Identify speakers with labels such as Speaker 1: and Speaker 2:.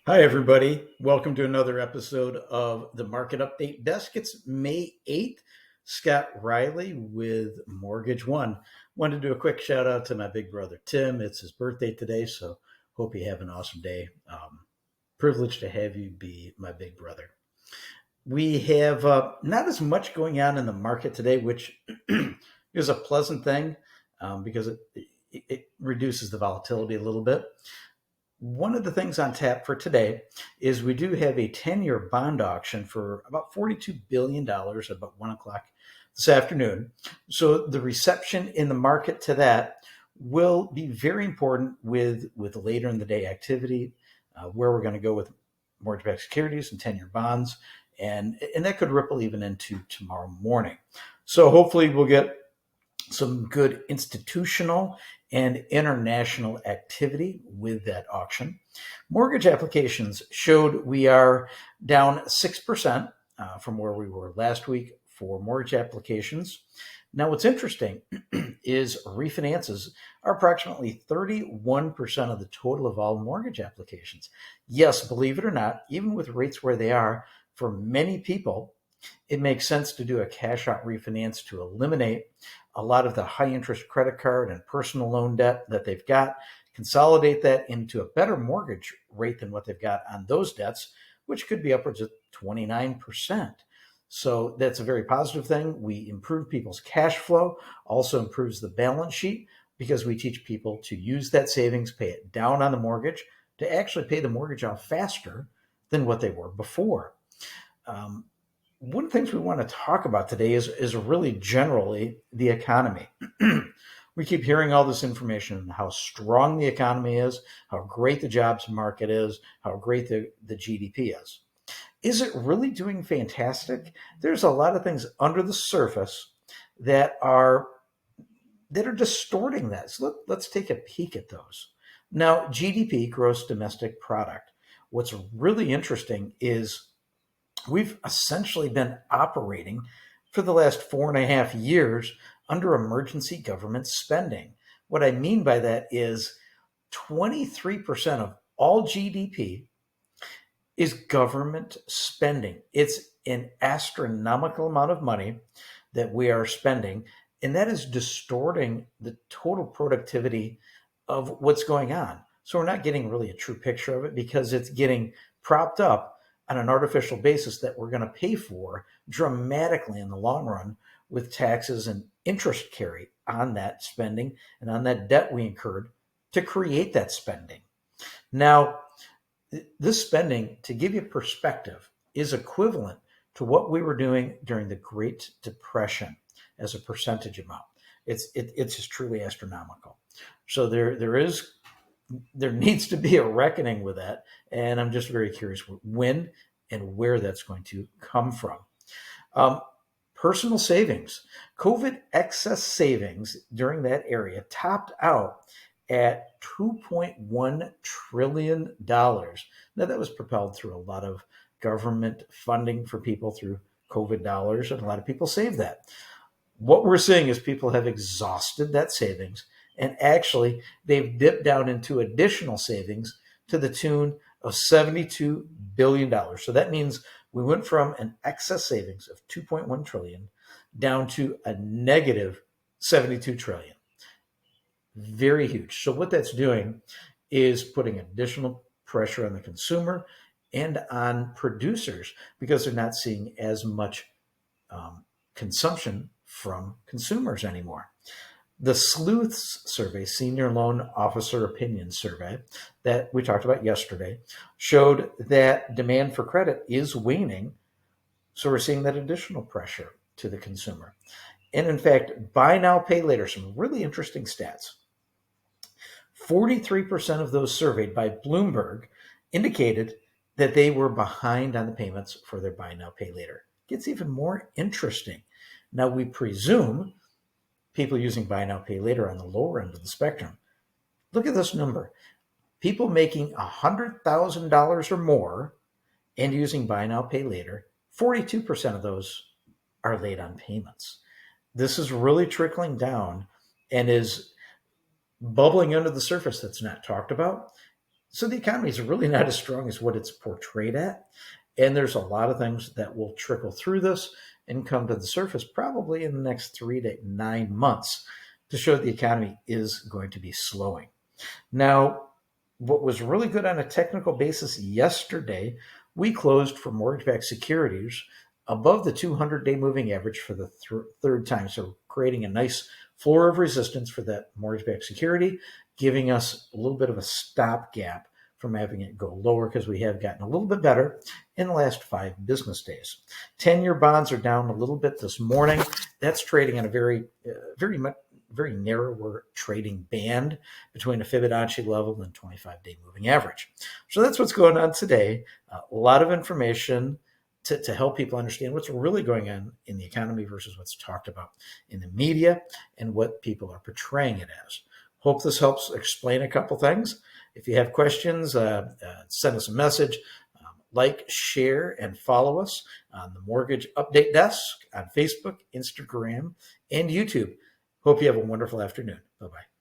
Speaker 1: Hi, everybody. Welcome to another episode of the Market Update Desk. It's May 8th. Scott Reilly with Mortgage One. Wanted to do a quick shout out to my big brother, Tim. It's his birthday today, so hope you have an awesome day. Privileged to have you be my big brother. We have not as much going on in the market today, which is a pleasant thing because it reduces the volatility a little bit. One of the things on tap for today is we do have a 10-year bond auction for about $42 billion at about 1 o'clock this afternoon. So the reception in the market to that will be very important with later in the day activity, where we're going to go with mortgage-backed securities and 10-year bonds. And that could ripple even into tomorrow morning. So hopefully we'll get some good institutional and international activity with that auction. Mortgage applications showed we are down 6% from where we were last week for mortgage applications. Now, what's interesting is refinances are approximately 31% of the total of all mortgage applications. Yes, believe it or not, even with rates where they are, for many people, it makes sense to do a cash out refinance to eliminate a lot of the high interest credit card and personal loan debt that they've got, consolidate that into a better mortgage rate than what they've got on those debts, which could be upwards of 29%. So that's a very positive thing. We improve people's cash flow, also improves the balance sheet because we teach people to use that savings, pay it down on the mortgage to actually pay the mortgage off faster than what they were before. One of the things we want to talk about today is really generally the economy. We keep hearing all this information on how strong the economy is, how great the jobs market is, how great the GDP is. Is it really doing fantastic? There's a lot of things under the surface that are distorting that. So let's take a peek at those. Now, GDP, gross domestic product. What's really interesting is we've essentially been operating for the last 4.5 years under emergency government spending. What I mean by that is 23% of all GDP is government spending. It's an astronomical amount of money that we are spending, and that is distorting the total productivity of what's going on. So we're not getting really a true picture of it because it's getting propped up on an artificial basis that we're going to pay for dramatically in the long run with taxes and interest carry on that spending and on that debt we incurred to create that spending. Now, this spending, to give you perspective, is equivalent to what we were doing during the Great Depression as a percentage amount. It's just truly astronomical. So there needs to be a reckoning with that. And I'm just very curious when and where that's going to come from. Personal savings. COVID excess savings during that area topped out at $2.1 trillion. Now, that was propelled through a lot of government funding for people through COVID dollars, and a lot of people saved that. What we're seeing is people have exhausted that savings, and actually they've dipped down into additional savings to the tune of $72 billion. So that means we went from an excess savings of 2.1 trillion down to a negative 72 trillion. Very huge. So what that's doing is putting additional pressure on the consumer and on producers because they're not seeing as much consumption from consumers anymore. The Sleuths survey, Senior Loan Officer Opinion Survey, that we talked about yesterday, showed that demand for credit is waning. So we're seeing that additional pressure to the consumer. And in fact, buy now, pay later, some really interesting stats. 43% of those surveyed by Bloomberg indicated that they were behind on the payments for their buy now, pay later. It gets even more interesting. Now, we presume people using buy now, pay later on the lower end of the spectrum. Look at this number. People making $100,000 or more and using buy now, pay later, 42% of those are late on payments. This is really trickling down and is bubbling under the surface that's not talked about. So the economy is really not as strong as what it's portrayed at. And there's a lot of things that will trickle through this and come to the surface probably in the next 3 to 9 months to show the economy is going to be slowing. Now, what was really good on a technical basis yesterday, we closed for mortgage-backed securities above the 200-day moving average for the third time. So creating a nice floor of resistance for that mortgage-backed security, giving us a little bit of a stopgap from having it go lower because we have gotten a little bit better in the last 5 business days. 10-year bonds are down a little bit this morning. That's trading at a very narrower trading band between a Fibonacci level and 25-day moving average. So that's what's going on today. A lot of information to help people understand what's really going on in the economy versus what's talked about in the media and what people are portraying it as. Hope this helps explain a couple things. If you have questions, send us a message. Like, share, and follow us on the Mortgage Update Desk on Facebook, Instagram, and YouTube. Hope you have a wonderful afternoon. Bye-bye.